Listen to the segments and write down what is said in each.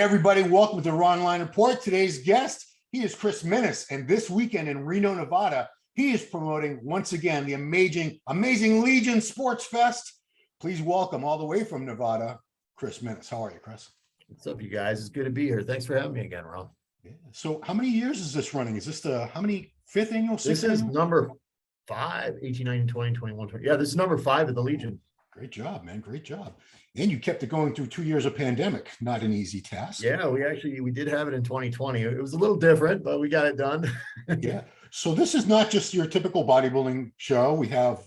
everybody, welcome to the Ronline Report. Today's guest, he is Chris Minnis, and this weekend in Reno, Nevada, he is promoting once again the amazing Legion Sports Fest. Please welcome all the way from Nevada, Chris Minnis. How are you, Chris? What's up, you guys? It's good to be here. Thanks for having me again, Ron. Yeah. So how many years is this running? Is this how many fifth annual? This is number 5, 18, 19, 20, 21, 20. Yeah, this is number 5 of the Legion. Great job, man. Great job. And you kept it going through 2 years of pandemic. Not an easy task. Yeah, we did have it in 2020. It was a little different, but we got it done. Yeah. So this is not just your typical bodybuilding show. We have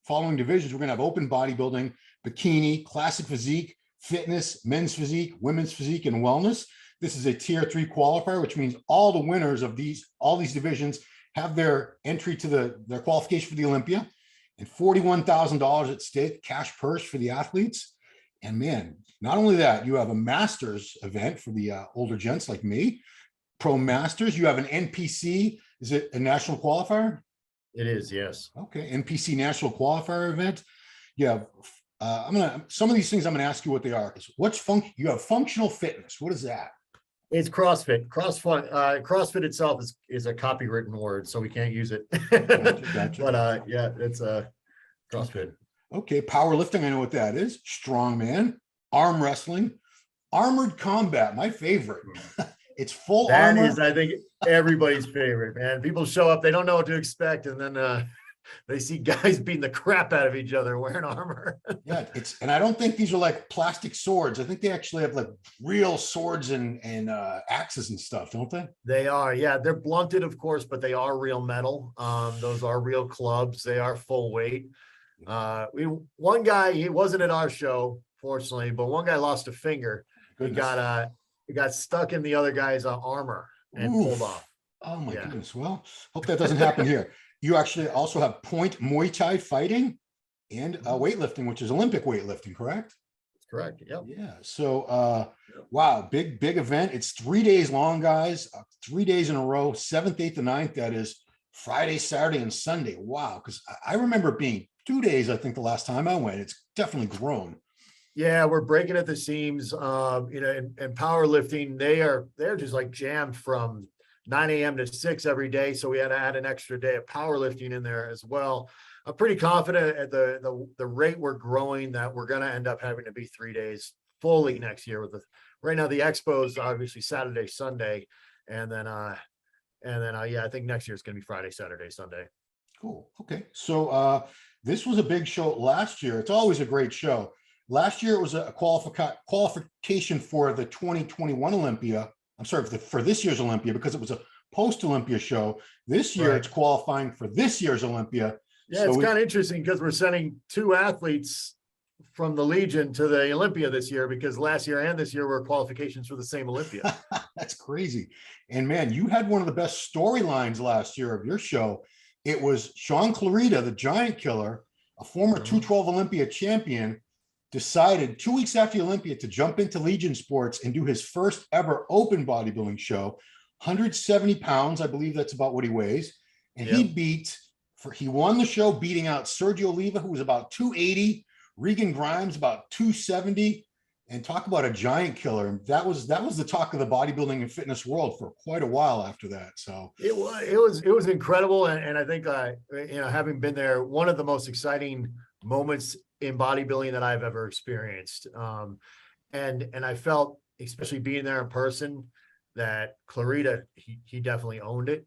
following divisions. We're going to have open bodybuilding, bikini, classic physique, fitness, men's physique, women's physique, and wellness. This is a tier 3 qualifier, which means all the winners of all these divisions have their entry to their qualification for the Olympia, and $41,000 at stake, cash purse for the athletes. And man, not only that, you have a masters event for the older gents like me, pro masters. You have an NPC. Is it a national qualifier? It is, yes. Okay, NPC national qualifier event. You have some of these things I'm gonna ask you what they are. You have functional fitness. What is that? It's CrossFit. CrossFit itself is a copywritten word, so we can't use it. Gotcha. But yeah, it's CrossFit. Okay, powerlifting, I know what that is. Strongman, arm wrestling, armored combat, my favorite. It's full armor. That is, I think, everybody's favorite, man. People show up, they don't know what to expect, and then they see guys beating the crap out of each other wearing armor. Yeah, and I don't think these are like plastic swords. I think they actually have like real swords and axes and stuff, don't they? They are, yeah. They're blunted, of course, but they are real metal. Those are real clubs. They are full weight. One guy, he wasn't at our show, fortunately, but one guy lost a finger. Goodness. He got stuck in the other guy's armor and pulled off. Oh my goodness. Well, hope that doesn't happen here. You actually also have point Muay Thai fighting and weightlifting, which is Olympic weightlifting, correct? That's correct. Yep. Yeah. So, wow, big event. It's 3 days long, guys. 3 days in a row, 7th, 8th, and 9th. That is Friday, Saturday, and Sunday. Wow. Because I remember it being 2 days, I think, the last time I went. It's definitely grown. Yeah, we're breaking at the seams. And powerlifting, they're just like jammed from 9 a.m. to 6 every day. So we had to add an extra day of powerlifting in there as well. I'm pretty confident at the rate we're growing that we're going to end up having to be 3 days fully next year. Right now the expo is obviously Saturday, Sunday, and then I think next year it's going to be Friday, Saturday, Sunday. Cool. Okay. So this was a big show last year. It's always a great show. Last year it was a qualification for the 2021 Olympia. I'm sorry, for this year's Olympia, because it was a post-Olympia show. This year It's qualifying for this year's Olympia. Yeah, so it's kind of interesting because we're sending 2 athletes from the Legion to the Olympia this year, because last year and this year were qualifications for the same Olympia. That's crazy. And man, you had one of the best storylines last year of your show. It was Sean Clarita, the giant killer, a former 212 Olympia champion, decided 2 weeks after the Olympia to jump into Legion Sports and do his first ever open bodybuilding show, 170 pounds. I believe that's about what he weighs. And he won the show, beating out Sergio Oliva, who was about 280, Regan Grimes, about 270, and talk about a giant killer. That was the talk of the bodybuilding and fitness world for quite a while after that. So it was incredible. And I think, having been there, one of the most exciting moments in bodybuilding that I've ever experienced. And I felt, especially being there in person, that Clarita, he definitely owned it.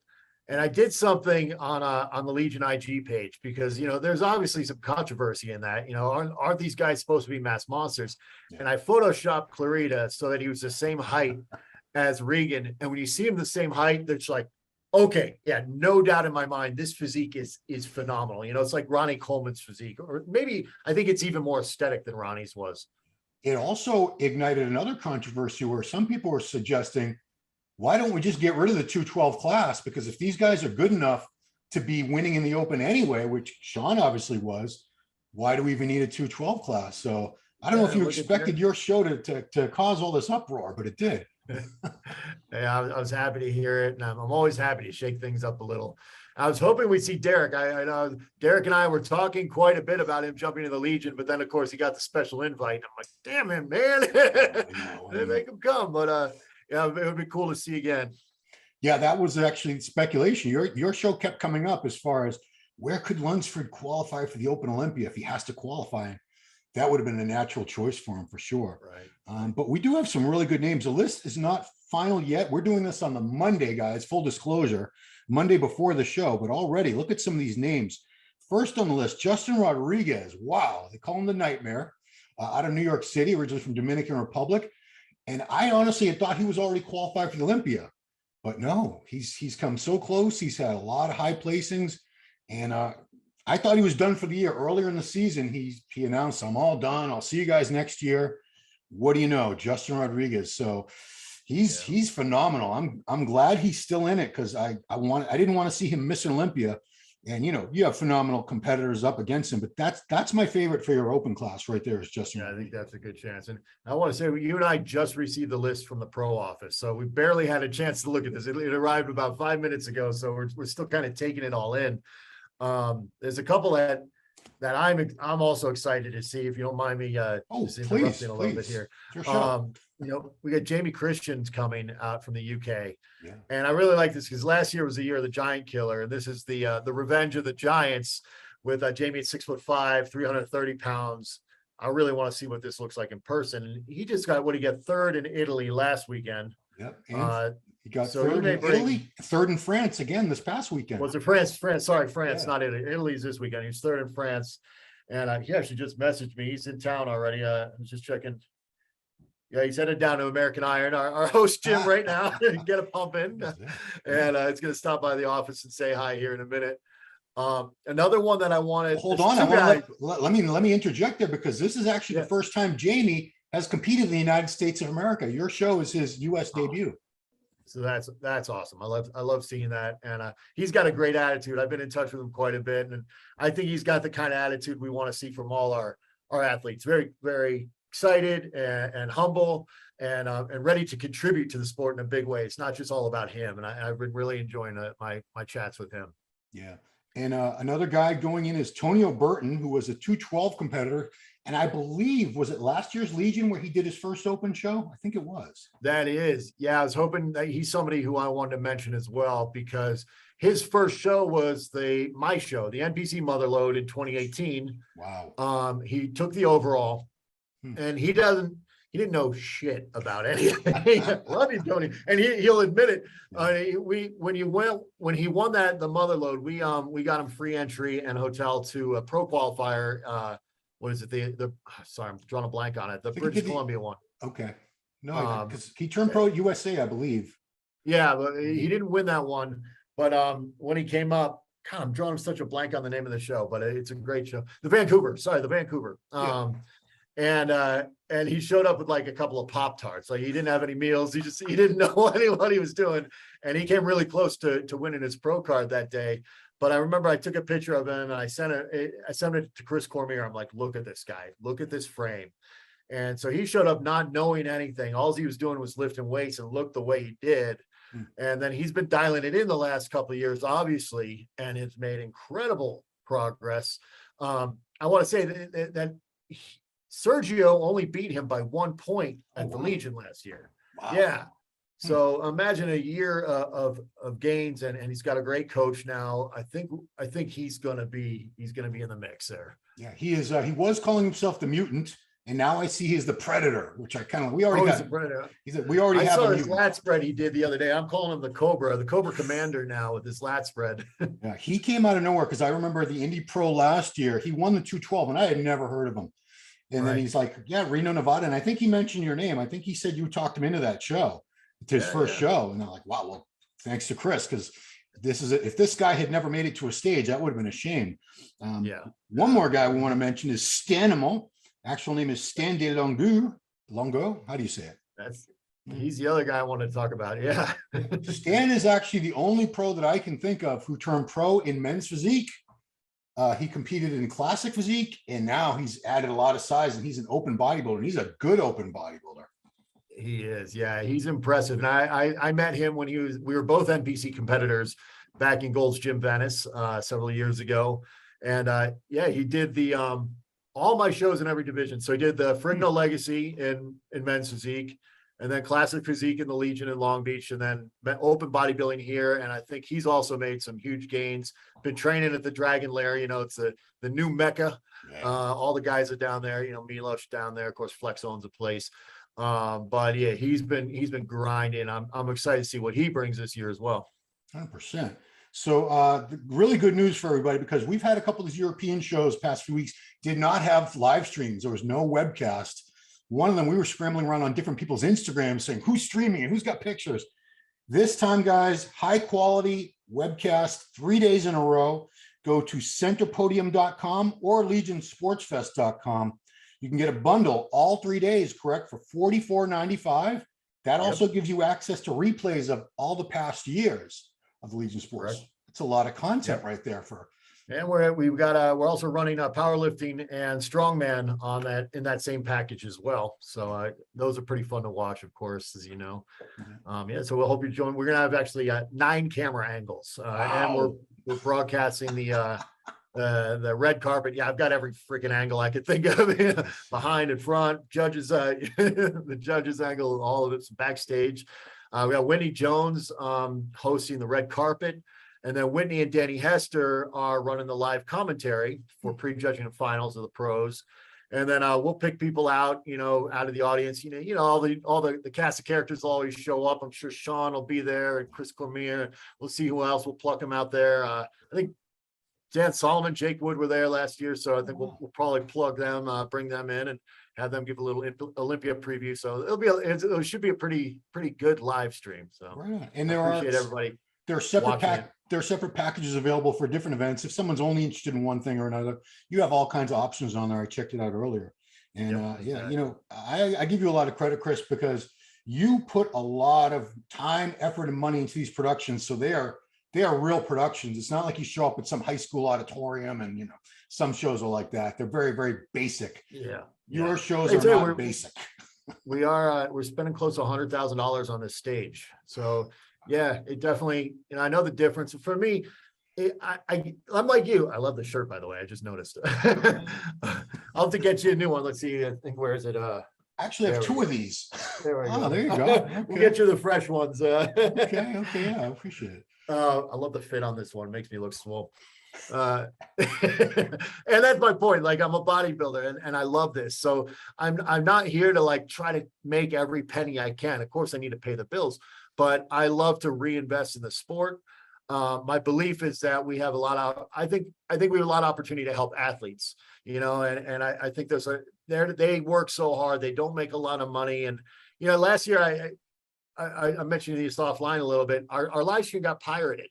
And I did something on the Legion IG page, because, there's obviously some controversy in that, aren't these guys supposed to be mass monsters? Yeah. And I photoshopped Clarita so that he was the same height as Regan. And when you see him the same height, it's like, okay, yeah, no doubt in my mind, this physique is phenomenal. It's like Ronnie Coleman's physique, or maybe I think it's even more aesthetic than Ronnie's was. It also ignited another controversy where some people were suggesting, why don't we just get rid of the 212 class? Because if these guys are good enough to be winning in the open anyway, which Sean obviously was, why do we even need a 212 class? So I don't know if you expected your show to cause all this uproar, but it did. Yeah, I was happy to hear it, and I'm always happy to shake things up a little. I was hoping we'd see Derek. I know Derek and I were talking quite a bit about him jumping to the Legion, but then of course he got the special invite. I'm like, damn him, man. They make him come, but yeah, it would be cool to see again. Yeah, that was actually speculation. Your show kept coming up as far as where could Lunsford qualify for the Open Olympia if he has to qualify. That would have been a natural choice for him for sure. Right. But we do have some really good names. The list is not final yet. We're doing this on the Monday, guys, full disclosure, Monday before the show, but already look at some of these names. First on the list, Justin Rodriguez. Wow. They call him the Nightmare, out of New York City, originally from Dominican Republic. And I honestly had thought he was already qualified for the Olympia, but no, he's come so close. He's had a lot of high placings, and I thought he was done for the year. Earlier in the season, he announced, "I'm all done. I'll see you guys next year." What do you know, Justin Rodriguez? So he's phenomenal. I'm glad he's still in it, because I didn't want to see him miss an Olympia. And you have phenomenal competitors up against him, but that's my favorite for your open class right there is Justin. Yeah, I think that's a good chance. And I want to say, you and I just received the list from the pro office, so we barely had a chance to look at this. It arrived about 5 minutes ago, so we're still kind of taking it all in. There's a couple that I'm also excited to see, if you don't mind me just interrupting a little bit here. Sure. We got Jamie Christian's coming out from the UK. Yeah. And I really like this because last year was the year of the Giant Killer, and this is the revenge of the Giants with Jamie at 6'5", 330 pounds. I really want to see what this looks like in person. And he just got third in Italy last weekend. Yep. And he got so third in Italy, third in France again this past weekend. Was it France? Sorry, France, not Italy. Italy's this weekend. He's third in France. And he actually just messaged me. He's in town already. I was just checking. Yeah, he's headed down to American Iron, our host gym right now, get a pump in. And it's going to stop by the office and say hi here in a minute. Another one that I wanted. Hold on. Let me interject there, because this is actually the first time Jamie has competed in the United States of America. Your show is his U.S. debut. So that's awesome. I love seeing that. And he's got a great attitude. I've been in touch with him quite a bit. And I think he's got the kind of attitude we want to see from all our athletes. Very, very excited and humble and ready to contribute to the sport in a big way. It's not just all about him. And I've been really enjoying my chats with him. Yeah. And another guy going in is O Burton, who was a 212 competitor. And I believe, was it last year's Legion where he did his first open show? I think it was. That is. Yeah, I was hoping that he's somebody who I wanted to mention as well, because his first show was my show, the NPC Motherload in 2018. Wow. He took the overall, and he didn't know shit about anything. Love you, Tony. And he'll admit it. When he won the Motherload, we got him free entry and hotel to a pro qualifier. What is it? Sorry, I'm drawing a blank on it. The British Columbia one. Okay. No, because he turned pro at USA, I believe. Yeah, but he didn't win that one. But when he came up, God, I'm drawing such a blank on the name of the show, but it's a great show. The Vancouver. Yeah. And he showed up with like a couple of Pop-Tarts. Like, he didn't have any meals. He didn't know what he was doing. And he came really close to winning his pro card that day. But I remember I took a picture of him and I sent it to Chris Cormier. I'm like, look at this guy, look at this frame. And so he showed up not knowing anything. All he was doing was lifting weights and looked the way he did. And then he's been dialing it in the last couple of years, obviously, and it's made incredible progress. I want to say that Sergio only beat him by 1 point at the Legion last year. Wow. Yeah. So imagine a year of gains, and he's got a great coach now. I think he's gonna be in the mix there. Yeah, he is. He was calling himself the Mutant, and now I see he's the Predator, which we already got. He's the Predator. I saw his lat spread he did the other day. I'm calling him the Cobra Commander now with his lat spread. Yeah, he came out of nowhere, because I remember the Indy Pro last year. He won the 212, and I had never heard of him. And then he's like, "Yeah, Reno, Nevada," and I think he mentioned your name. I think he said you talked him into that show. To his first show, and I'm like, wow, well, thanks to Chris, because if this guy had never made it to a stage, that would have been a shame. One more guy we want to mention is Stanimal. Actual name is Stan de Longo. How do you say it? He's the other guy I wanted to talk about. Yeah. Stan is actually the only pro that I can think of who turned pro in men's physique. He competed in classic physique, and now he's added a lot of size, and he's an open bodybuilder, and he's a good open bodybuilder. He is. Yeah, he's impressive. And I met him when we were both NPC competitors back in Gold's Gym Venice several years ago. And yeah, he did the all my shows in every division. So he did the Frigno Legacy in men's physique, and then classic physique in the Legion in Long Beach, and then open bodybuilding here. And I think he's also made some huge gains. Been training at the Dragon Lair, it's the new Mecca. All the guys are down there, Milos down there, of course, Flex owns a place. But yeah, he's been grinding. I'm excited to see what he brings this year as well. 100%. So really good news for everybody, because we've had a couple of these European shows past few weeks did not have live streams. There was no webcast. One of them, we were scrambling around on different people's Instagrams saying who's streaming and who's got pictures. This time, guys, high quality webcast 3 days in a row. Go to centerpodium.com or legionsportsfest.com. You can get a bundle all 3 days, correct, for $44.95. That also gives you access to replays of all the past years of the Legion Sports. Correct. It's a lot of content right there for. And we're also running powerlifting and strongman on in that same package as well. So those are pretty fun to watch, of course, as you know. Yeah, so we'll hope you join. We're gonna have actually 9 camera angles, and we're broadcasting the red carpet. Yeah, I've got every freaking angle I could think of, behind and front, judges, the judges angle, all of it's backstage. We got Whitney Jones hosting the red carpet. And then Whitney and Danny Hester are running the live commentary for prejudging the finals of the pros. And then we'll pick people out, out of the audience. All the cast of characters will always show up. I'm sure Sean will be there and Chris Cormier. We'll see who else. We'll pluck them out there. I think Dan Solomon, Jake Wood were there last year. So I think we'll probably plug them, bring them in and have them give a little Olympia preview. So it should be a pretty good live stream. So right. And I appreciate everybody. There are separate packages available for different events. If someone's only interested in one thing or another, you have all kinds of options on there. I checked it out earlier. And I give you a lot of credit, Chris, because you put a lot of time, effort, and money into these productions. So they are real productions. It's not like you show up at some high school auditorium and some shows are like that. They're very, very basic. Yeah. Your shows are not basic. We're spending close to $100,000 on this stage. So yeah, it definitely, I know the difference. For me, I'm like you. I love the shirt, by the way. I just noticed. I'll have to get you a new one. Let's see. I think, where is it? Actually, I have 2 of these. There we go. There you go. Okay. We'll get you the fresh ones. Okay. Yeah, I appreciate it. I love the fit on this one. It makes me look swole. And that's my point. Like, I'm a bodybuilder and I love this. So I'm not here to try to make every penny I can. Of course, I need to pay the bills, but I love to reinvest in the sport. My belief is that we have I think we have a lot of opportunity to help athletes, and I think they work so hard. They don't make a lot of money. And, last year I mentioned this offline a little bit. Our live stream got pirated.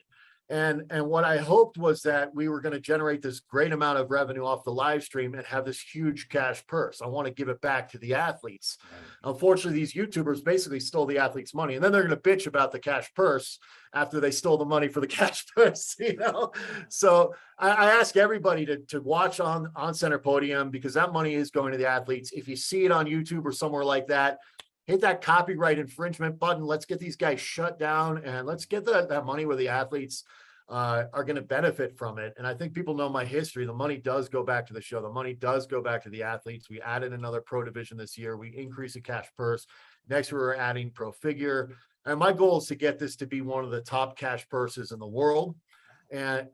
And what I hoped was that we were going to generate this great amount of revenue off the live stream and have this huge cash purse. I want to give it back to the athletes. Right. Unfortunately, these YouTubers basically stole the athletes' money, and then they're going to bitch about the cash purse after they stole the money for the cash purse. So I ask everybody to watch on Center Podium, because that money is going to the athletes. If you see it on YouTube or somewhere like that, hit that copyright infringement button. Let's get these guys shut down, and let's get that money where the athletes are going to benefit from it. And I think people know my history. The money does go back to the show. The money does go back to the athletes. We added another pro division this year. We increased the cash purse. Next, we're adding pro figure. And my goal is to get this to be one of the top cash purses in the world. And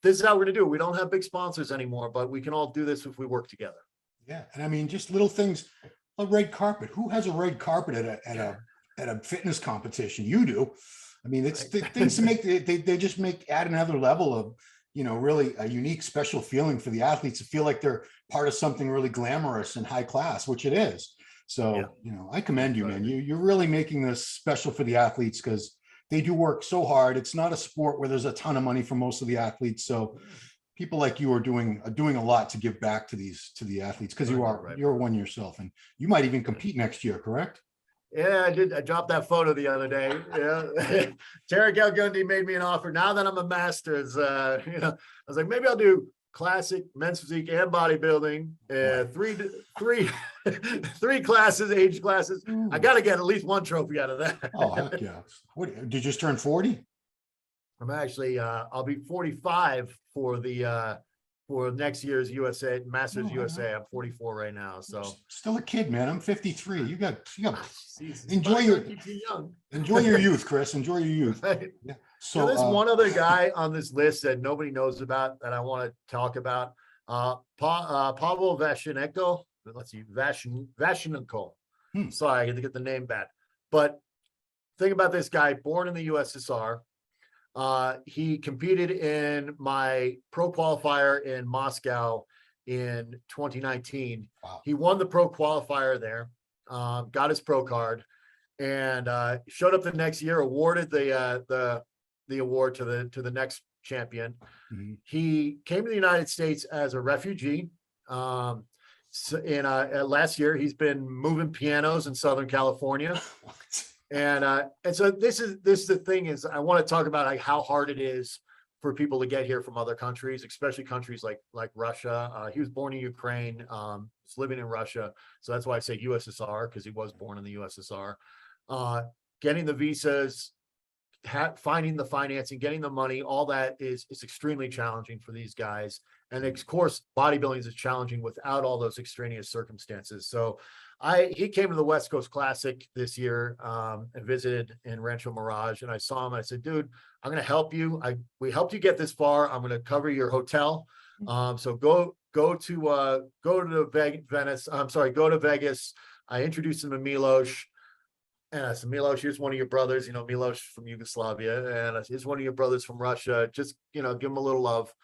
this is how we're going to do it. We don't have big sponsors anymore, but we can all do this if we work together. Yeah. And I mean, just little things. A red carpet. Who has a red carpet at a fitness competition? You do. I mean, it's things to make. They just add another level of really a unique, special feeling for the athletes to feel like they're part of something really glamorous and high class, which it is. So I commend you, man. You're really making this special for the athletes, because they do work so hard. It's not a sport where there's a ton of money for most of the athletes. So people like you are doing a lot to give back to the athletes, because you're one yourself, and you might even compete next year, correct? Yeah, I did. I dropped that photo the other day. Yeah, Tarek El Gundy made me an offer. Now that I'm a Masters, I was like, maybe I'll do classic, men's physique, and bodybuilding. Three classes, age classes. Ooh. I got to get at least one trophy out of that. Oh, heck yeah. What, did you just turn 40? I'm actually, I'll be 45 for next year's USA Masters USA. I'm 44 right now, so still a kid, man. I'm 53. You got Jesus, enjoy your youth, Chris. Enjoy your youth. Right. Yeah. So there's one other guy on this list that nobody knows about that I want to talk about. Pavel Vashenko. Let's see, Vashenko. Sorry, I had to get the name back. But think about this guy, born in the USSR. He competed in my pro qualifier in Moscow in 2019. Wow. He won the pro qualifier there, got his pro card, and showed up the next year, awarded the award to the next champion. Mm-hmm. He came to the United States as a refugee. Last year, he's been moving pianos in Southern California. And so this is the thing is I want to talk about like how hard it is for people to get here from other countries, especially countries like Russia. He was born in Ukraine, he's living in Russia. So that's why I say USSR, because he was born in the USSR. Getting the visas, finding the financing, getting the money, all that is extremely challenging for these guys. And of course, bodybuilding is challenging without all those extraneous circumstances. So he came to the West Coast Classic this year and visited in Rancho Mirage, and I saw him. And I said, "Dude, I'm going to help you. We helped you get this far. I'm going to cover your hotel. So go to Venice. I'm sorry, go to Vegas." I introduced him to Milos, and I said, "Milos, here's one of your brothers. You know, Milos from Yugoslavia, and here's one of your brothers from Russia. Just give him a little love,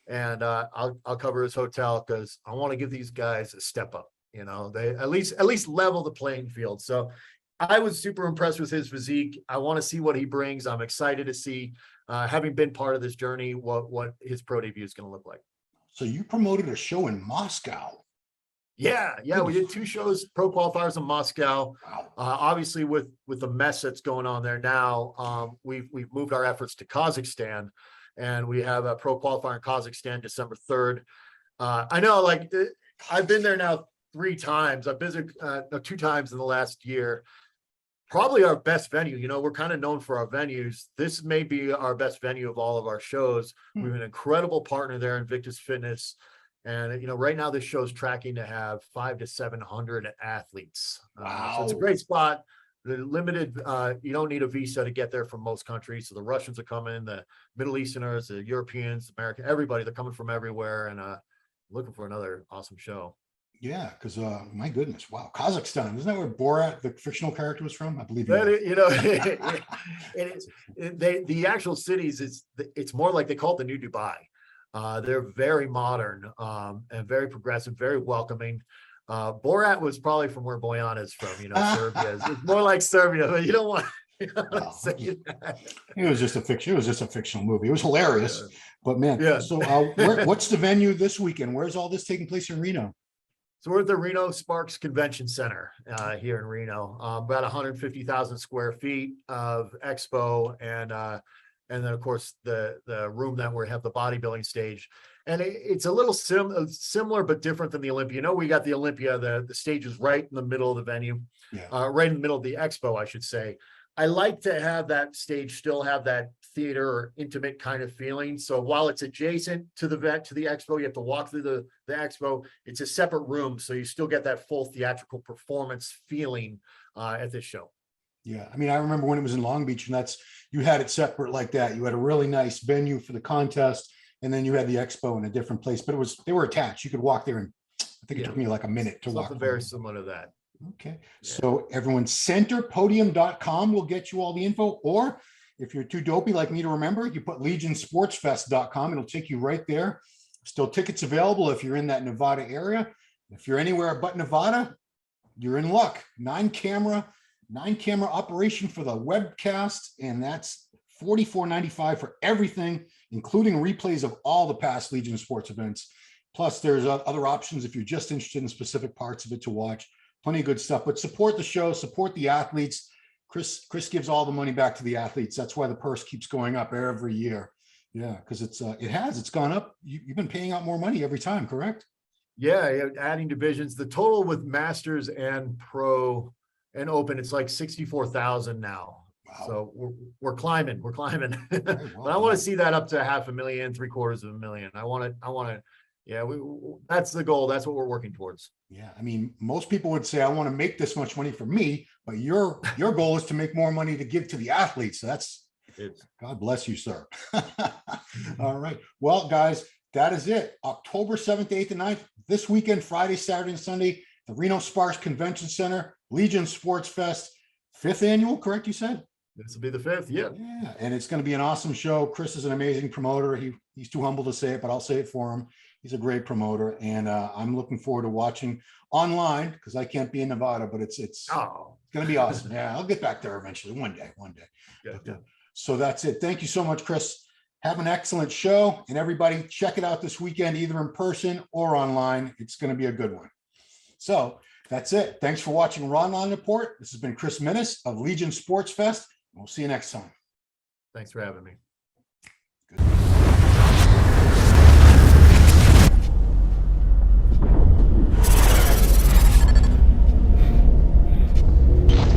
and I'll cover his hotel because I want to give these guys a step up." They at least level the playing field. So I was super impressed with his physique. I want to see what he brings. I'm excited to see, having been part of this journey, what his pro debut is going to look like. So you promoted a show in Moscow. Yeah. We did 2 shows, pro qualifiers in Moscow. Wow. Obviously with the mess that's going on there now, we've moved our efforts to Kazakhstan, and we have a pro qualifier in Kazakhstan December 3rd. I know, I've been there now 3 times. I've visited 2 times in the last year. Probably our best venue. We're kind of known for our venues. This may be our best venue of all of our shows. We have an incredible partner there, Invictus Fitness. And, right now this show's tracking to have 500 to 700 athletes. Wow. So it's a great spot. The limited, you don't need a visa to get there from most countries. So the Russians are coming, the Middle Easterners, the Europeans, America, everybody, they're coming from everywhere, and looking for another awesome show. Yeah, because my goodness, wow, Kazakhstan, isn't that where Borat, the fictional character, was from? I believe it is. The actual cities, it's more like they call it the new Dubai. They're very modern and very progressive, very welcoming. Borat was probably from where Boyan is from, Serbia. It's more like Serbia, but you don't want to say that. It was just a fiction. It was just a fictional movie. It was hilarious, but man. Yeah. So what's the venue this weekend? Where's all this taking place in Reno? So we're at the Reno Sparks Convention Center here in Reno, about 150,000 square feet of expo, and then of course the room that we have the bodybuilding stage, and it's a little similar but different than the Olympia. We got the Olympia, the stage is right in the middle of the venue, right in the middle of the expo, I should say. I like to have that stage still have that theater or intimate kind of feeling. So while it's adjacent to the expo, you have to walk through the expo. It's a separate room, so you still get that full theatrical performance feeling at this show. Yeah, I mean, I remember when it was in Long Beach, and you had it separate like that. You had a really nice venue for the contest, and then you had the expo in a different place. But they were attached. You could walk there, and I think it took me like a minute to walk. Something very similar to that. Okay, so everyone, centerpodium.com will get you all the info, or if you're too dopey like me to remember, you put legionsportsfest.com. It'll take you right there. Still tickets available if you're in that Nevada area. If you're anywhere but Nevada, you're in luck. 9 camera operation for the webcast, and that's $44.95 for everything, including replays of all the past Legion Sports events. Plus, there's other options if you're just interested in specific parts of it to watch. Plenty of good stuff, but support the show, support the athletes. Chris gives all the money back to the athletes. That's why the purse keeps going up every year. Yeah, because it's gone up. You've been paying out more money every time, correct? Yeah, adding divisions. The total with Masters and Pro and Open, it's like 64,000 now. Wow. So we're climbing. But Well I want done. to see that up to 500,000, 750,000. I want to. Yeah, that's the goal. That's what we're working towards. Yeah, I mean, most people would say, I want to make this much money for me, but your goal is to make more money to give to the athletes. So God bless you, sir. All right. Well, guys, that is it. October 7th, 8th, and 9th, this weekend, Friday, Saturday, and Sunday, the Reno Sparks Convention Center, Legion Sports Fest, 5th annual, correct, you said? This will be the 5th. Yeah. Yeah, and it's going to be an awesome show. Chris is an amazing promoter. He's too humble to say it, but I'll say it for him. He's a great promoter, and I'm looking forward to watching online because I can't be in Nevada, but it's going to be awesome. Yeah, I'll get back there eventually, one day. Yeah, But, so that's it. Thank you so much, Chris. Have an excellent show, and everybody check it out this weekend, either in person or online. It's going to be a good one. So that's it. Thanks for watching Ronline Report. This has been Chris Minnis of Legion Sports Fest. We'll see you next time. Thanks for having me.